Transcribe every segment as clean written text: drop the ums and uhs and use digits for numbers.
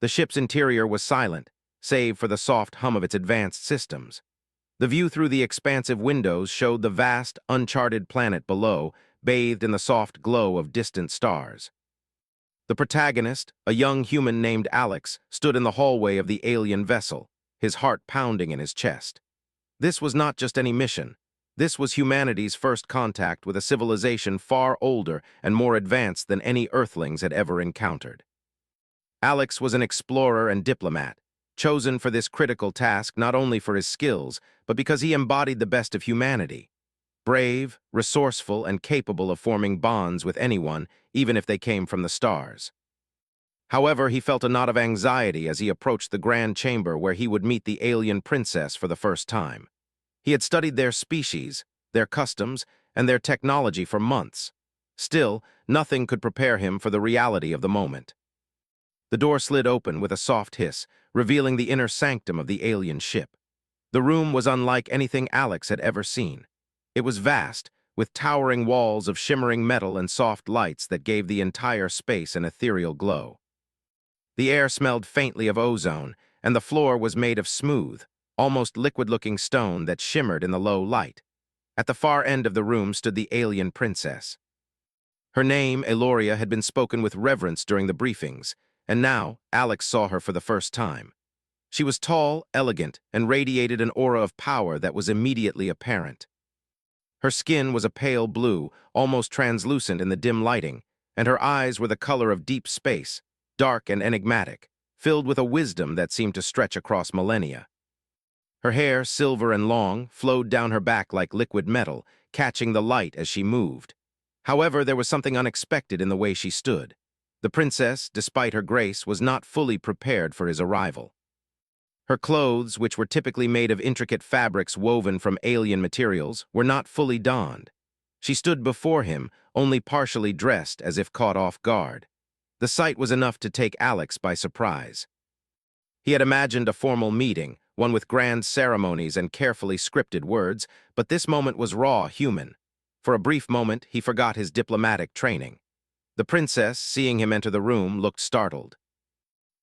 The ship's interior was silent, save for the soft hum of its advanced systems. The view through the expansive windows showed the vast, uncharted planet below, bathed in the soft glow of distant stars. The protagonist, a young human named Alex, stood in the hallway of the alien vessel, his heart pounding in his chest. This was not just any mission. This was humanity's first contact with a civilization far older and more advanced than any Earthlings had ever encountered. Alex was an explorer and diplomat, chosen for this critical task not only for his skills, but because he embodied the best of humanity. Brave, resourceful, and capable of forming bonds with anyone, even if they came from the stars. However, he felt a knot of anxiety as he approached the grand chamber where he would meet the alien princess for the first time. He had studied their species, their customs, and their technology for months. Still, nothing could prepare him for the reality of the moment. The door slid open with a soft hiss, revealing the inner sanctum of the alien ship. The room was unlike anything Alex had ever seen. It was vast, with towering walls of shimmering metal and soft lights that gave the entire space an ethereal glow. The air smelled faintly of ozone, and the floor was made of smooth, almost liquid-looking stone that shimmered in the low light. At the far end of the room stood the alien princess. Her name, Eloria, had been spoken with reverence during the briefings, and now Alex saw her for the first time. She was tall, elegant, and radiated an aura of power that was immediately apparent. Her skin was a pale blue, almost translucent in the dim lighting, and her eyes were the color of deep space, dark and enigmatic, filled with a wisdom that seemed to stretch across millennia. Her hair, silver and long, flowed down her back like liquid metal, catching the light as she moved. However, there was something unexpected in the way she stood. The princess, despite her grace, was not fully prepared for his arrival. Her clothes, which were typically made of intricate fabrics woven from alien materials, were not fully donned. She stood before him, only partially dressed as if caught off guard. The sight was enough to take Alex by surprise. He had imagined a formal meeting, one with grand ceremonies and carefully scripted words, but this moment was raw, human. For a brief moment, he forgot his diplomatic training. The princess, seeing him enter the room, looked startled.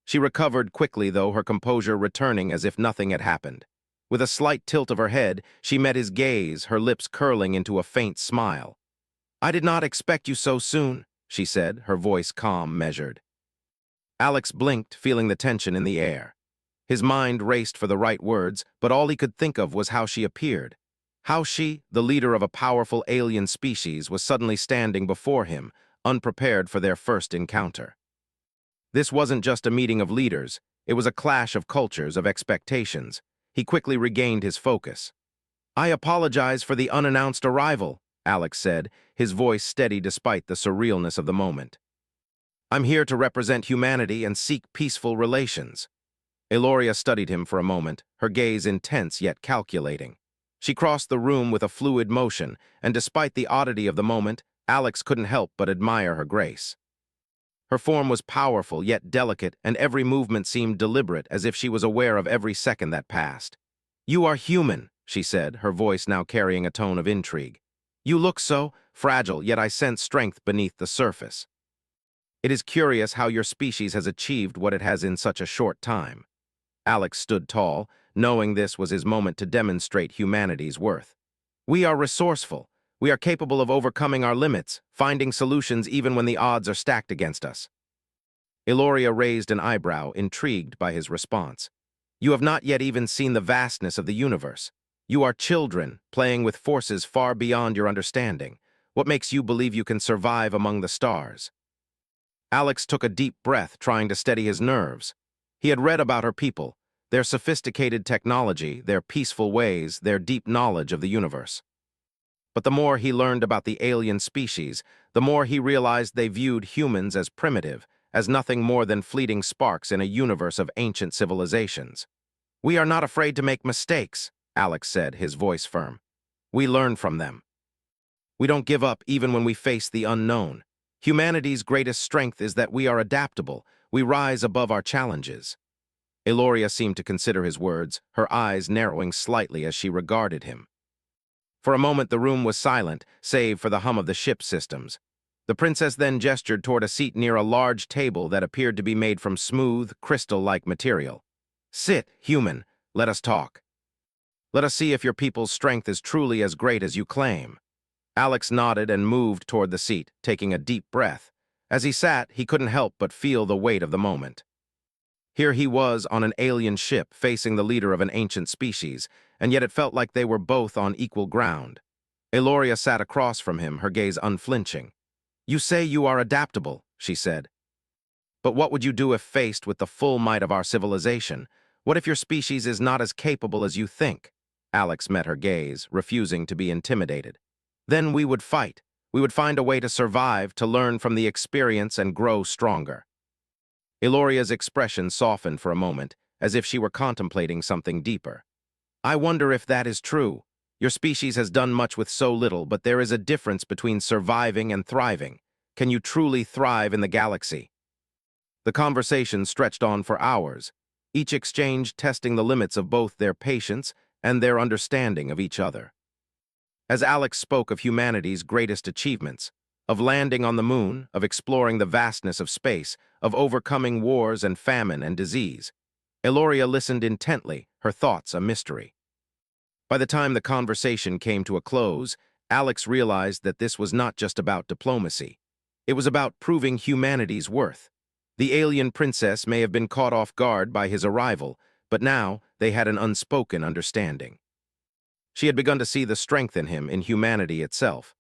She recovered quickly, though, her composure returning as if nothing had happened. With a slight tilt of her head, she met his gaze, her lips curling into a faint smile. "I did not expect you so soon," she said, her voice calm, measured. Alex blinked, feeling the tension in the air. His mind raced for the right words, but all he could think of was how she appeared. How she, the leader of a powerful alien species, was suddenly standing before him, unprepared for their first encounter. This wasn't just a meeting of leaders, it was a clash of cultures, of expectations. He quickly regained his focus. "I apologize for the unannounced arrival," Alex said, his voice steady despite the surrealness of the moment. "I'm here to represent humanity and seek peaceful relations." Eloria studied him for a moment, her gaze intense yet calculating. She crossed the room with a fluid motion, and despite the oddity of the moment, Alex couldn't help but admire her grace. Her form was powerful yet delicate, and every movement seemed deliberate, as if she was aware of every second that passed. "You are human," she said, her voice now carrying a tone of intrigue. "You look so fragile, yet I sense strength beneath the surface. It is curious how your species has achieved what it has in such a short time." Alex stood tall, knowing this was his moment to demonstrate humanity's worth. "We are resourceful. We are capable of overcoming our limits, finding solutions even when the odds are stacked against us." Eloria raised an eyebrow, intrigued by his response. "You have not yet even seen the vastness of the universe. You are children, playing with forces far beyond your understanding. What makes you believe you can survive among the stars?" Alex took a deep breath, trying to steady his nerves. He had read about her people, their sophisticated technology, their peaceful ways, their deep knowledge of the universe. But the more he learned about the alien species, the more he realized they viewed humans as primitive, as nothing more than fleeting sparks in a universe of ancient civilizations. "We are not afraid to make mistakes," Alex said, his voice firm. "We learn from them. We don't give up even when we face the unknown. Humanity's greatest strength is that we are adaptable. We rise above our challenges." Eloria seemed to consider his words, her eyes narrowing slightly as she regarded him. For a moment the room was silent, save for the hum of the ship's systems. The princess then gestured toward a seat near a large table that appeared to be made from smooth, crystal-like material. "Sit, human. Let us talk. Let us see if your people's strength is truly as great as you claim." Alex nodded and moved toward the seat, taking a deep breath. As he sat, he couldn't help but feel the weight of the moment. Here he was on an alien ship facing the leader of an ancient species, and yet it felt like they were both on equal ground. Eloria sat across from him, her gaze unflinching. "You say you are adaptable," she said. "But what would you do if faced with the full might of our civilization? What if your species is not as capable as you think?" Alex met her gaze, refusing to be intimidated. "Then we would fight. We would find a way to survive, to learn from the experience and grow stronger." Eloria's expression softened for a moment, as if she were contemplating something deeper. "I wonder if that is true. Your species has done much with so little, but there is a difference between surviving and thriving. Can you truly thrive in the galaxy?" The conversation stretched on for hours, each exchange testing the limits of both their patience and their understanding of each other. As Alex spoke of humanity's greatest achievements, of landing on the moon, of exploring the vastness of space, of overcoming wars and famine and disease, Eloria listened intently, her thoughts a mystery. By the time the conversation came to a close, Alex realized that this was not just about diplomacy. It was about proving humanity's worth. The alien princess may have been caught off guard by his arrival, but now they had an unspoken understanding. She had begun to see the strength in him, in humanity itself.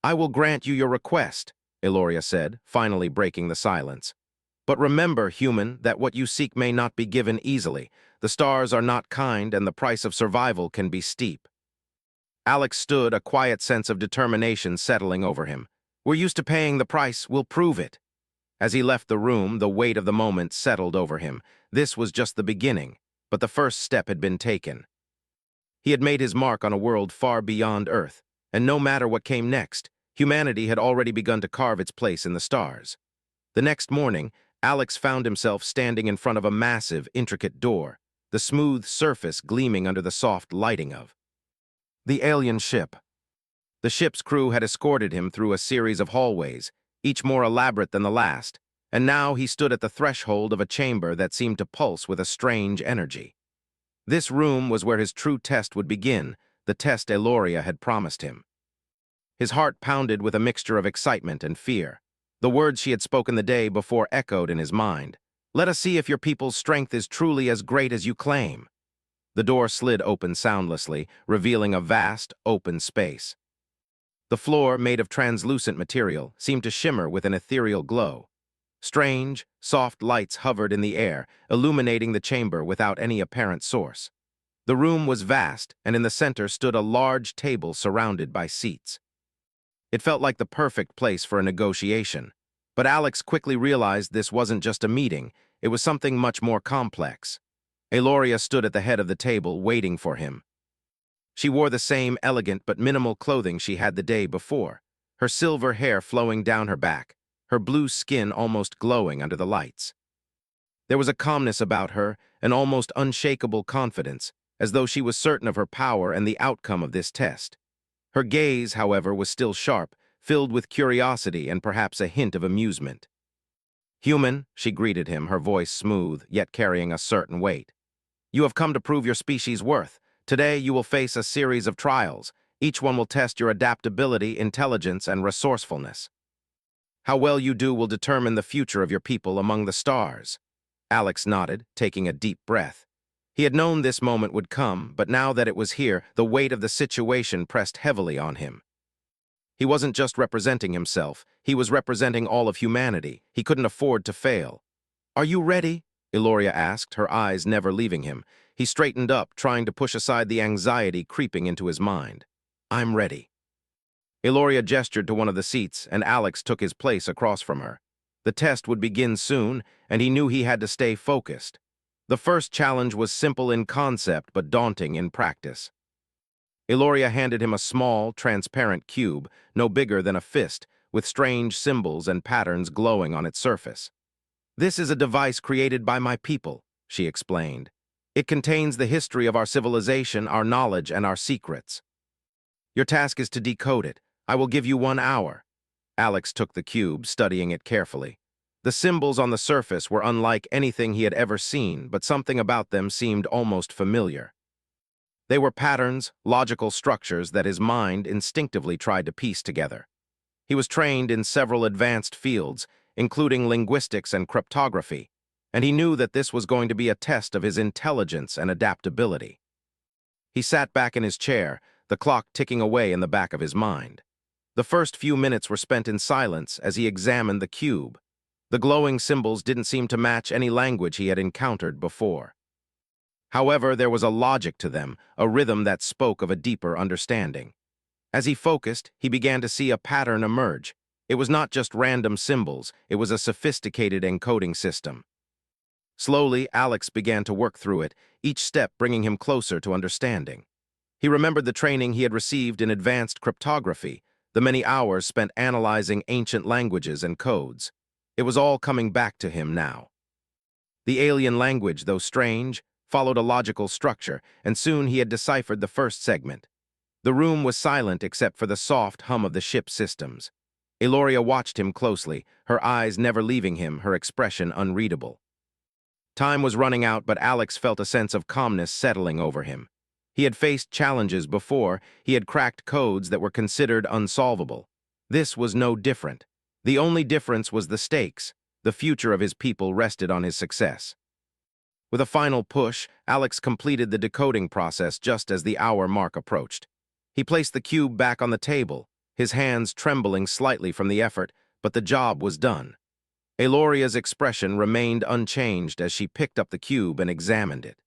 "I will grant you your request," Eloria said, finally breaking the silence. "But remember, human, that what you seek may not be given easily. The stars are not kind, and the price of survival can be steep." Alex stood, a quiet sense of determination settling over him. "We're used to paying the price. We'll prove it." As he left the room, the weight of the moment settled over him. This was just the beginning, but the first step had been taken. He had made his mark on a world far beyond Earth, and no matter what came next, humanity had already begun to carve its place in the stars. The next morning, Alex found himself standing in front of a massive, intricate door, the smooth surface gleaming under the soft lighting of the alien ship. The ship's crew had escorted him through a series of hallways, each more elaborate than the last, and now he stood at the threshold of a chamber that seemed to pulse with a strange energy. This room was where his true test would begin, the test Eloria had promised him. His heart pounded with a mixture of excitement and fear. The words she had spoken the day before echoed in his mind. "Let us see if your people's strength is truly as great as you claim." The door slid open soundlessly, revealing a vast, open space. The floor, made of translucent material, seemed to shimmer with an ethereal glow. Strange, soft lights hovered in the air, illuminating the chamber without any apparent source. The room was vast, and in the center stood a large table surrounded by seats. It felt like the perfect place for a negotiation. But Alex quickly realized this wasn't just a meeting, it was something much more complex. Eloria stood at the head of the table, waiting for him. She wore the same elegant but minimal clothing she had the day before, her silver hair flowing down her back, her blue skin almost glowing under the lights. There was a calmness about her, an almost unshakable confidence, as though she was certain of her power and the outcome of this test. Her gaze, however, was still sharp, filled with curiosity and perhaps a hint of amusement. "Human," she greeted him, her voice smooth, yet carrying a certain weight. "You have come to prove your species' worth. Today you will face a series of trials. Each one will test your adaptability, intelligence, and resourcefulness. How well you do will determine the future of your people among the stars." Alex nodded, taking a deep breath. He had known this moment would come, but now that it was here, the weight of the situation pressed heavily on him. He wasn't just representing himself, he was representing all of humanity. He couldn't afford to fail. "Are you ready?" Eloria asked, her eyes never leaving him. He straightened up, trying to push aside the anxiety creeping into his mind. "I'm ready." Eloria gestured to one of the seats, and Alex took his place across from her. The test would begin soon, and he knew he had to stay focused. The first challenge was simple in concept, but daunting in practice. Eloria handed him a small, transparent cube, no bigger than a fist, with strange symbols and patterns glowing on its surface. "This is a device created by my people," she explained. "It contains the history of our civilization, our knowledge, and our secrets. Your task is to decode it. I will give you 1 hour." Alex took the cube, studying it carefully. The symbols on the surface were unlike anything he had ever seen, but something about them seemed almost familiar. They were patterns, logical structures that his mind instinctively tried to piece together. He was trained in several advanced fields, including linguistics and cryptography, and he knew that this was going to be a test of his intelligence and adaptability. He sat back in his chair, the clock ticking away in the back of his mind. The first few minutes were spent in silence as he examined the cube. The glowing symbols didn't seem to match any language he had encountered before. However, there was a logic to them, a rhythm that spoke of a deeper understanding. As he focused, he began to see a pattern emerge. It was not just random symbols, it was a sophisticated encoding system. Slowly, Alex began to work through it, each step bringing him closer to understanding. He remembered the training he had received in advanced cryptography, the many hours spent analyzing ancient languages and codes. It was all coming back to him now. The alien language, though strange, followed a logical structure, and soon he had deciphered the first segment. The room was silent except for the soft hum of the ship's systems. Eloria watched him closely, her eyes never leaving him, her expression unreadable. Time was running out, but Alex felt a sense of calmness settling over him. He had faced challenges before, he had cracked codes that were considered unsolvable. This was no different. The only difference was the stakes. The future of his people rested on his success. With a final push, Alex completed the decoding process just as the hour mark approached. He placed the cube back on the table, his hands trembling slightly from the effort, but the job was done. Eloria's expression remained unchanged as she picked up the cube and examined it.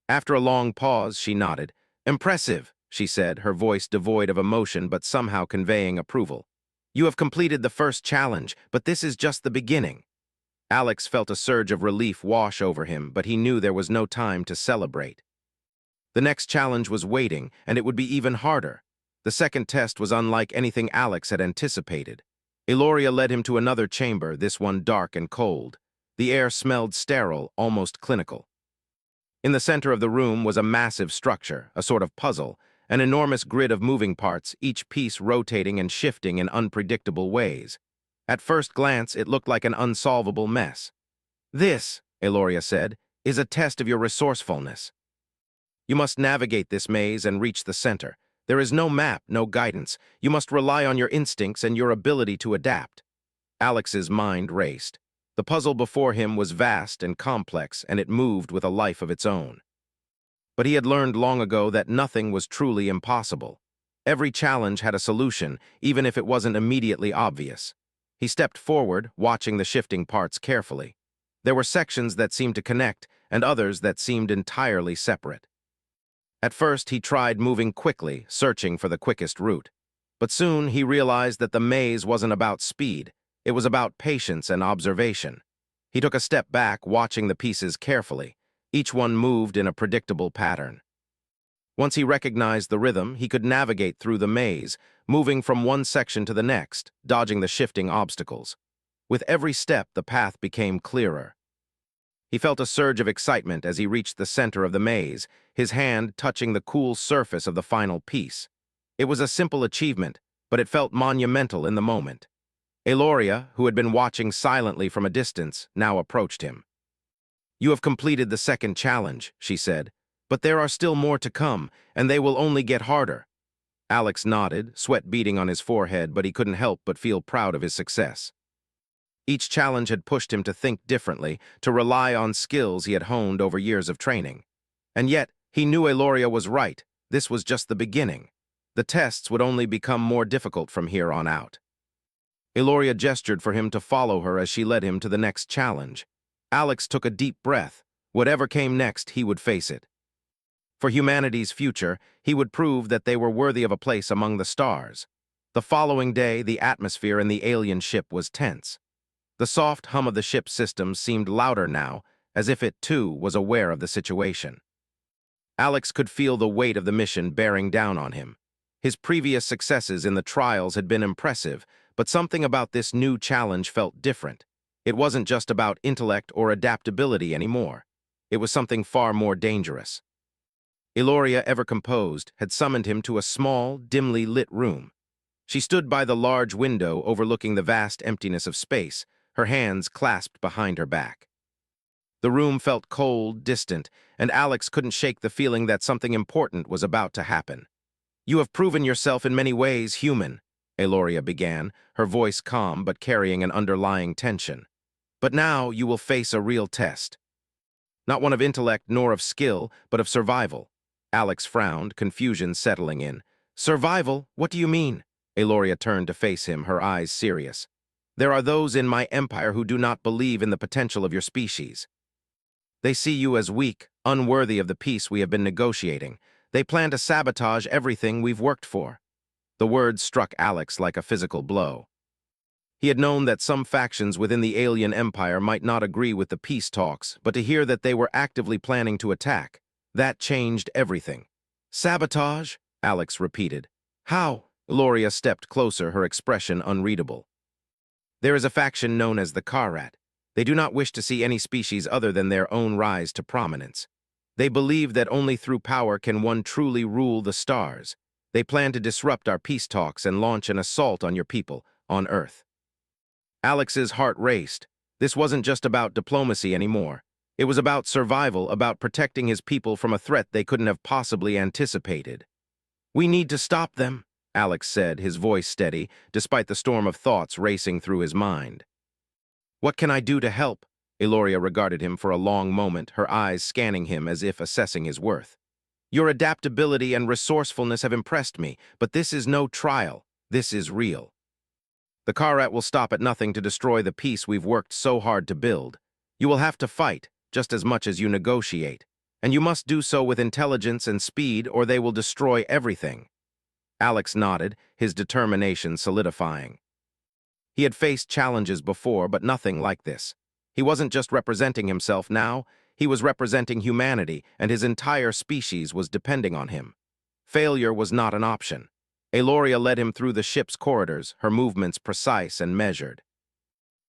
After a long pause, she nodded. "Impressive," she said, her voice devoid of emotion but somehow conveying approval. "You have completed the first challenge, but this is just the beginning." Alex felt a surge of relief wash over him, but he knew there was no time to celebrate. The next challenge was waiting, and it would be even harder. The second test was unlike anything Alex had anticipated. Eloria led him to another chamber, this one dark and cold. The air smelled sterile, almost clinical. In the center of the room was a massive structure, a sort of puzzle, an enormous grid of moving parts, each piece rotating and shifting in unpredictable ways. At first glance, it looked like an unsolvable mess. "This," Eloria said, "is a test of your resourcefulness. You must navigate this maze and reach the center. There is no map, no guidance. You must rely on your instincts and your ability to adapt." Alex's mind raced. The puzzle before him was vast and complex, and it moved with a life of its own. But he had learned long ago that nothing was truly impossible. Every challenge had a solution, even if it wasn't immediately obvious. He stepped forward, watching the shifting parts carefully. There were sections that seemed to connect, and others that seemed entirely separate. At first, he tried moving quickly, searching for the quickest route. But soon he realized that the maze wasn't about speed. It was about patience and observation. He took a step back, watching the pieces carefully. Each one moved in a predictable pattern. Once he recognized the rhythm, he could navigate through the maze, moving from one section to the next, dodging the shifting obstacles. With every step, the path became clearer. He felt a surge of excitement as he reached the center of the maze, his hand touching the cool surface of the final piece. It was a simple achievement, but it felt monumental in the moment. Eloria, who had been watching silently from a distance, now approached him. "You have completed the second challenge," she said, "but there are still more to come, and they will only get harder." Alex nodded, sweat beading on his forehead, but he couldn't help but feel proud of his success. Each challenge had pushed him to think differently, to rely on skills he had honed over years of training. And yet, he knew Eloria was right. This was just the beginning. The tests would only become more difficult from here on out. Eloria gestured for him to follow her as she led him to the next challenge. Alex took a deep breath. Whatever came next, he would face it. For humanity's future, he would prove that they were worthy of a place among the stars. The following day, the atmosphere in the alien ship was tense. The soft hum of the ship's systems seemed louder now, as if it, too, was aware of the situation. Alex could feel the weight of the mission bearing down on him. His previous successes in the trials had been impressive, but something about this new challenge felt different. It wasn't just about intellect or adaptability anymore. It was something far more dangerous. Eloria, ever composed, had summoned him to a small, dimly lit room. She stood by the large window overlooking the vast emptiness of space, her hands clasped behind her back. The room felt cold, distant, and Alex couldn't shake the feeling that something important was about to happen. "You have proven yourself in many ways human," Aloria began, her voice calm but carrying an underlying tension. "But now you will face a real test. Not one of intellect nor of skill, but of survival." Alex frowned, confusion settling in. "Survival? What do you mean?" Aloria turned to face him, her eyes serious. "There are those in my empire who do not believe in the potential of your species. They see you as weak, unworthy of the peace we have been negotiating. They plan to sabotage everything we've worked for." The words struck Alex like a physical blow. He had known that some factions within the alien empire might not agree with the peace talks, but to hear that they were actively planning to attack, that changed everything. "Sabotage?" Alex repeated. "How?" Gloria stepped closer, her expression unreadable. "There is a faction known as the Karat. They do not wish to see any species other than their own rise to prominence. They believe that only through power can one truly rule the stars. They plan to disrupt our peace talks and launch an assault on your people, on Earth." Alex's heart raced. This wasn't just about diplomacy anymore. It was about survival, about protecting his people from a threat they couldn't have possibly anticipated. "We need to stop them," Alex said, his voice steady, despite the storm of thoughts racing through his mind. "What can I do to help?" Aloria regarded him for a long moment, her eyes scanning him as if assessing his worth. "Your adaptability and resourcefulness have impressed me, but this is no trial. This is real. The Karat will stop at nothing to destroy the peace we've worked so hard to build. You will have to fight, just as much as you negotiate. And you must do so with intelligence and speed, or they will destroy everything." Alex nodded, his determination solidifying. He had faced challenges before, but nothing like this. He wasn't just representing himself now, he was representing humanity, and his entire species was depending on him. Failure was not an option. Aloria led him through the ship's corridors, her movements precise and measured.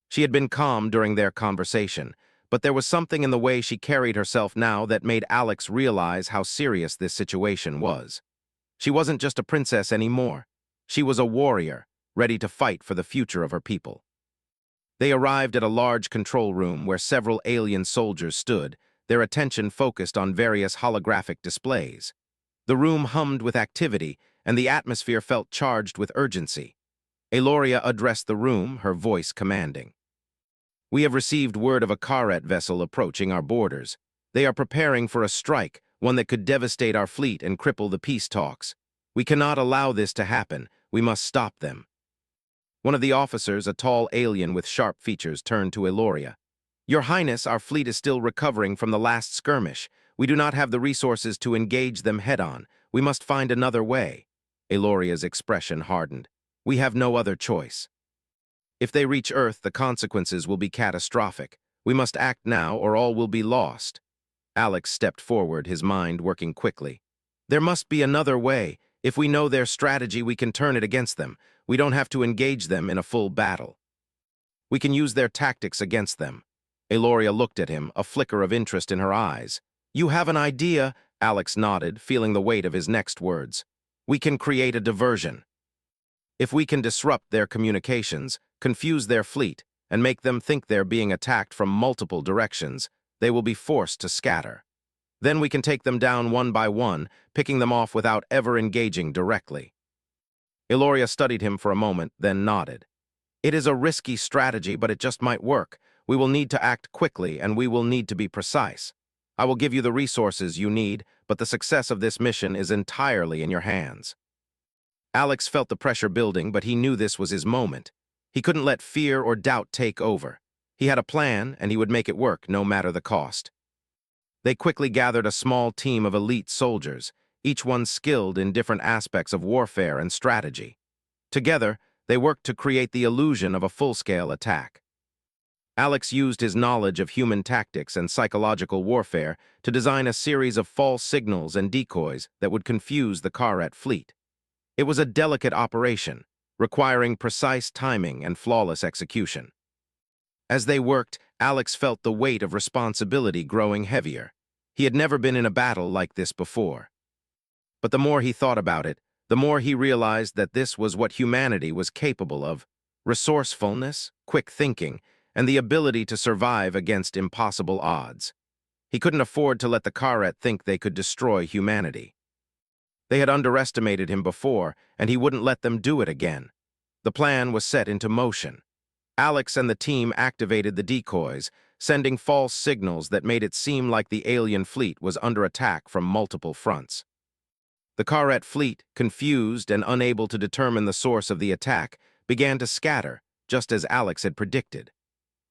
She had been calm during their conversation, but there was something in the way she carried herself now that made Alex realize how serious this situation was. She wasn't just a princess anymore. She was a warrior, ready to fight for the future of her people. They arrived at a large control room where several alien soldiers stood, their attention focused on various holographic displays. The room hummed with activity, and the atmosphere felt charged with urgency. Aloria addressed the room, her voice commanding. "We have received word of a Karat vessel approaching our borders. They are preparing for a strike, one that could devastate our fleet and cripple the peace talks. We cannot allow this to happen. We must stop them." One of the officers, a tall alien with sharp features, turned to Aloria. "Your Highness, our fleet is still recovering from the last skirmish. We do not have the resources to engage them head-on. We must find another way." Aloria's expression hardened. "We have no other choice. If they reach Earth, the consequences will be catastrophic. We must act now, or all will be lost." Alex stepped forward, his mind working quickly. "There must be another way. If we know their strategy, we can turn it against them. We don't have to engage them in a full battle. We can use their tactics against them." Aloria looked at him, a flicker of interest in her eyes. "You have an idea?" Alex nodded, feeling the weight of his next words. "We can create a diversion. If we can disrupt their communications, confuse their fleet, and make them think they're being attacked from multiple directions, they will be forced to scatter. Then we can take them down one by one, picking them off without ever engaging directly." Aloria studied him for a moment, then nodded. "It is a risky strategy, but it just might work. We will need to act quickly, and we will need to be precise. I will give you the resources you need, but the success of this mission is entirely in your hands." Alex felt the pressure building, but he knew this was his moment. He couldn't let fear or doubt take over. He had a plan, and he would make it work, no matter the cost. They quickly gathered a small team of elite soldiers, each one skilled in different aspects of warfare and strategy. Together, they worked to create the illusion of a full-scale attack. Alex used his knowledge of human tactics and psychological warfare to design a series of false signals and decoys that would confuse the Karat fleet. It was a delicate operation, requiring precise timing and flawless execution. As they worked, Alex felt the weight of responsibility growing heavier. He had never been in a battle like this before. But the more he thought about it, the more he realized that this was what humanity was capable of: resourcefulness, quick thinking, and the ability to survive against impossible odds. He couldn't afford to let the Karet think they could destroy humanity. They had underestimated him before, and he wouldn't let them do it again. The plan was set into motion. Alex and the team activated the decoys, sending false signals that made it seem like the alien fleet was under attack from multiple fronts. The Karet fleet, confused and unable to determine the source of the attack, began to scatter, just as Alex had predicted.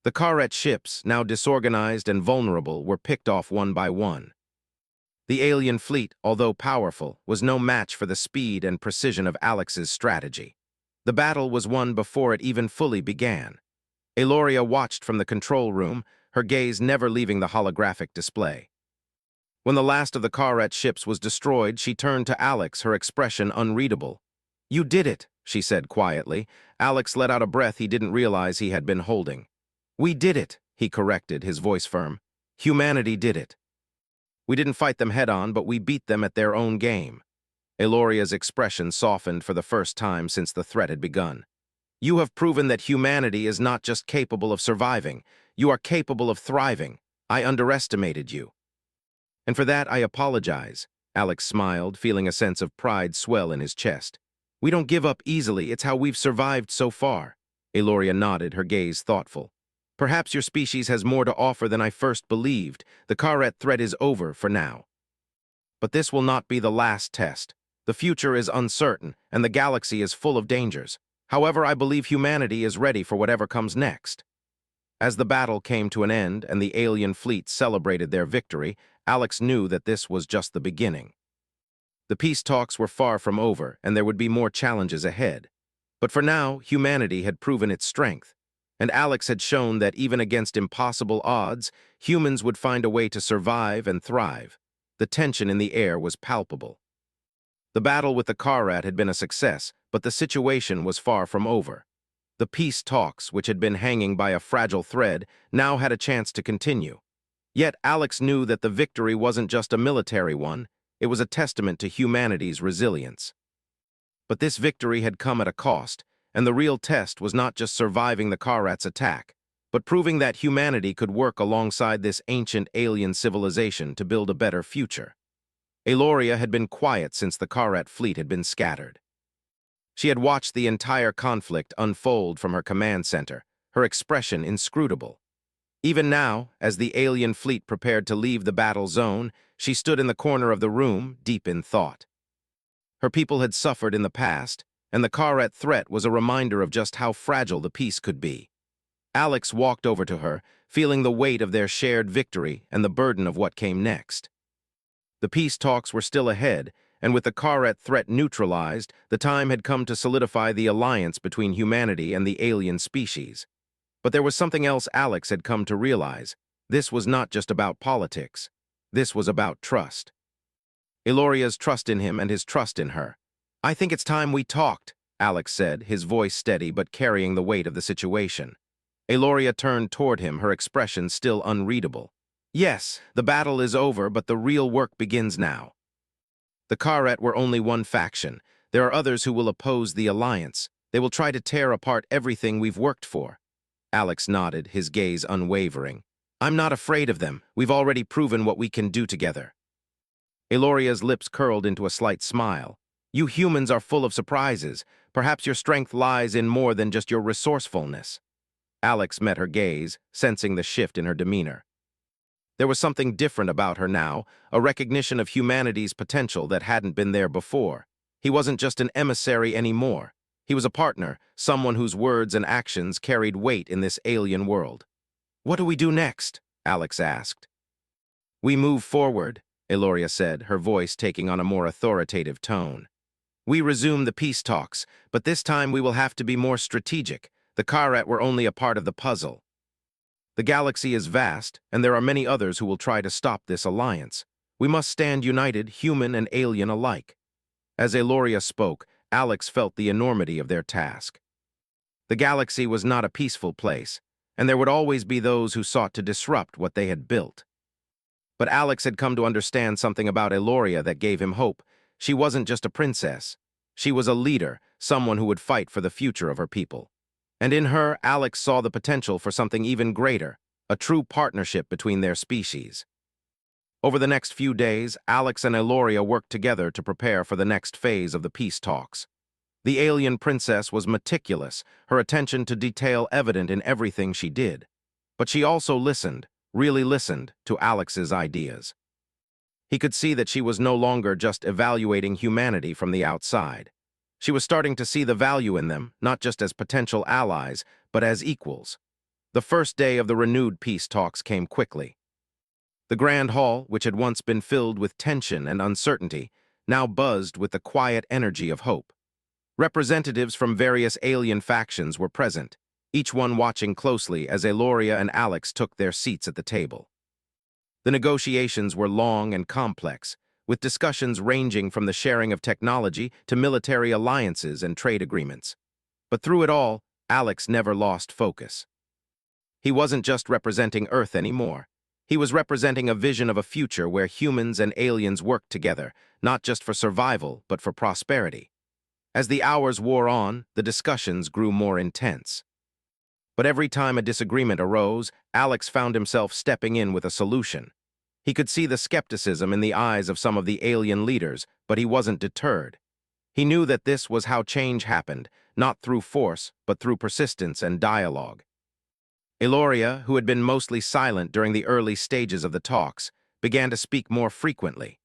The Karet ships, now disorganized and vulnerable, were picked off one by one. The alien fleet, although powerful, was no match for the speed and precision of Alex's strategy. The battle was won before it even fully began. Eloria watched from the control room, her gaze never leaving the holographic display. When the last of the Karet ships was destroyed, she turned to Alex, her expression unreadable. "You did it," she said quietly. Alex let out a breath he didn't realize he had been holding. "We did it," he corrected, his voice firm. "Humanity did it. We didn't fight them head-on, but we beat them at their own game." Eloria's expression softened for the first time since the threat had begun. "You have proven that humanity is not just capable of surviving. You are capable of thriving. I underestimated you. And for that, I apologize." Alex smiled, feeling a sense of pride swell in his chest. "We don't give up easily. It's how we've survived so far." Eloria nodded, her gaze thoughtful. "Perhaps your species has more to offer than I first believed. The Karet threat is over for now. But this will not be the last test. The future is uncertain, and the galaxy is full of dangers. However, I believe humanity is ready for whatever comes next." As the battle came to an end and the alien fleet celebrated their victory, Alex knew that this was just the beginning. The peace talks were far from over, and there would be more challenges ahead. But for now, humanity had proven its strength, and Alex had shown that even against impossible odds, humans would find a way to survive and thrive. The tension in the air was palpable. The battle with the Karet had been a success, but the situation was far from over. The peace talks, which had been hanging by a fragile thread, now had a chance to continue. Yet Alex knew that the victory wasn't just a military one, it was a testament to humanity's resilience. But this victory had come at a cost, and the real test was not just surviving the Karet's attack, but proving that humanity could work alongside this ancient alien civilization to build a better future. Eloria had been quiet since the Karet fleet had been scattered. She had watched the entire conflict unfold from her command center, her expression inscrutable. Even now, as the alien fleet prepared to leave the battle zone, she stood in the corner of the room, deep in thought. Her people had suffered in the past, and the Karet threat was a reminder of just how fragile the peace could be. Alex walked over to her, feeling the weight of their shared victory and the burden of what came next. The peace talks were still ahead, and with the Karet threat neutralized, the time had come to solidify the alliance between humanity and the alien species. But there was something else Alex had come to realize. This was not just about politics. This was about trust. Eloria's trust in him and his trust in her. "I think it's time we talked," Alex said, his voice steady but carrying the weight of the situation. Eloria turned toward him, her expression still unreadable. "Yes, the battle is over, but the real work begins now. The Karet were only one faction. There are others who will oppose the alliance. They will try to tear apart everything we've worked for." Alex nodded, his gaze unwavering. "I'm not afraid of them. We've already proven what we can do together." Eloria's lips curled into a slight smile. "You humans are full of surprises. Perhaps your strength lies in more than just your resourcefulness." Alex met her gaze, sensing the shift in her demeanor. There was something different about her now, a recognition of humanity's potential that hadn't been there before. He wasn't just an emissary anymore. He was a partner, someone whose words and actions carried weight in this alien world. "What do we do next?" Alex asked. "We move forward," Eloria said, her voice taking on a more authoritative tone. "We resume the peace talks, but this time we will have to be more strategic. The Karet were only a part of the puzzle. The galaxy is vast, and there are many others who will try to stop this alliance. We must stand united, human and alien alike." As Eloria spoke, Alex felt the enormity of their task. The galaxy was not a peaceful place, and there would always be those who sought to disrupt what they had built. But Alex had come to understand something about Eloria that gave him hope. She wasn't just a princess. She was a leader, someone who would fight for the future of her people. And in her, Alex saw the potential for something even greater, a true partnership between their species. Over the next few days, Alex and Eloria worked together to prepare for the next phase of the peace talks. The alien princess was meticulous, her attention to detail evident in everything she did. But she also listened, really listened, to Alex's ideas. He could see that she was no longer just evaluating humanity from the outside. She was starting to see the value in them, not just as potential allies, but as equals. The first day of the renewed peace talks came quickly. The grand hall, which had once been filled with tension and uncertainty, now buzzed with the quiet energy of hope. Representatives from various alien factions were present, each one watching closely as Eloria and Alex took their seats at the table. The negotiations were long and complex, with discussions ranging from the sharing of technology to military alliances and trade agreements. But through it all, Alex never lost focus. He wasn't just representing Earth anymore. He was representing a vision of a future where humans and aliens worked together, not just for survival, but for prosperity. As the hours wore on, the discussions grew more intense. But every time a disagreement arose, Alex found himself stepping in with a solution. He could see the skepticism in the eyes of some of the alien leaders, but he wasn't deterred. He knew that this was how change happened, not through force, but through persistence and dialogue. Eloria, who had been mostly silent during the early stages of the talks, began to speak more frequently.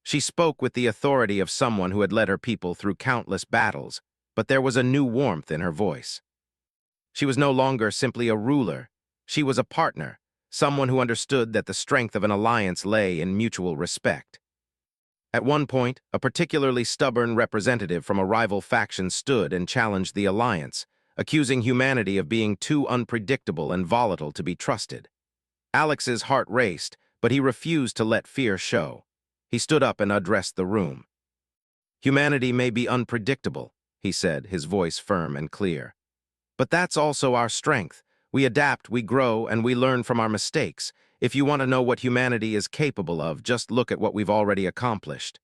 She spoke with the authority of someone who had led her people through countless battles, but there was a new warmth in her voice. She was no longer simply a ruler. She was a partner, someone who understood that the strength of an alliance lay in mutual respect. At one point, a particularly stubborn representative from a rival faction stood and challenged the alliance, accusing humanity of being too unpredictable and volatile to be trusted. Alex's heart raced, but he refused to let fear show. He stood up and addressed the room. "Humanity may be unpredictable," he said, his voice firm and clear. "But that's also our strength. We adapt, we grow, and we learn from our mistakes. If you want to know what humanity is capable of, just look at what we've already accomplished.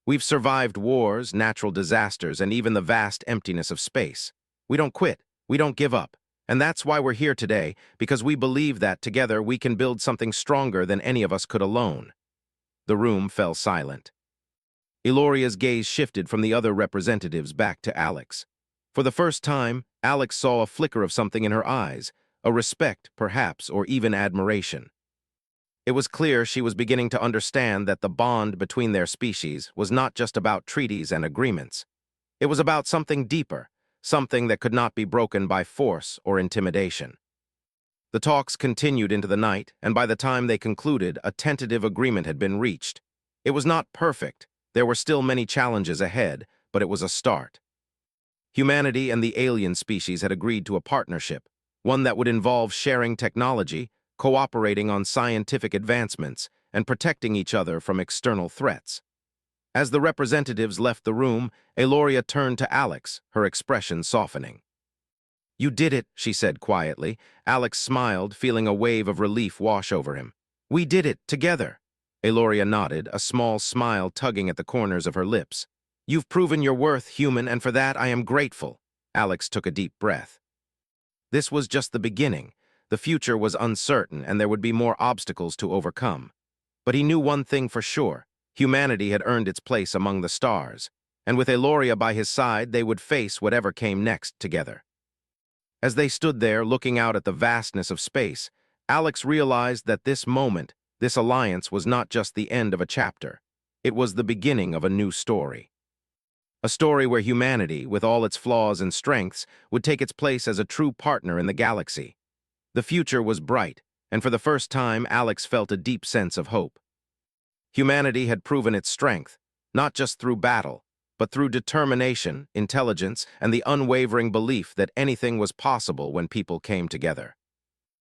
We've survived wars, natural disasters, and even the vast emptiness of space. We don't quit, we don't give up. And that's why we're here today, because we believe that together we can build something stronger than any of us could alone." The room fell silent. Eloria's gaze shifted from the other representatives back to Alex. For the first time, Alex saw a flicker of something in her eyes, a respect, perhaps, or even admiration. It was clear she was beginning to understand that the bond between their species was not just about treaties and agreements. It was about something deeper, something that could not be broken by force or intimidation. The talks continued into the night, and by the time they concluded, a tentative agreement had been reached. It was not perfect. There were still many challenges ahead, but it was a start. Humanity and the alien species had agreed to a partnership, one that would involve sharing technology, cooperating on scientific advancements, and protecting each other from external threats. As the representatives left the room, Eloria turned to Alex, her expression softening. "You did it," she said quietly. Alex smiled, feeling a wave of relief wash over him. "We did it, together." Eloria nodded, a small smile tugging at the corners of her lips. "You've proven your worth, human, and for that I am grateful." Alex took a deep breath. This was just the beginning. The future was uncertain, and there would be more obstacles to overcome. But he knew one thing for sure. Humanity had earned its place among the stars, and with Eloria by his side, they would face whatever came next together. As they stood there, looking out at the vastness of space, Alex realized that this moment, this alliance, was not just the end of a chapter. It was the beginning of a new story. A story where humanity, with all its flaws and strengths, would take its place as a true partner in the galaxy. The future was bright, and for the first time, Alex felt a deep sense of hope. Humanity had proven its strength, not just through battle, but through determination, intelligence, and the unwavering belief that anything was possible when people came together.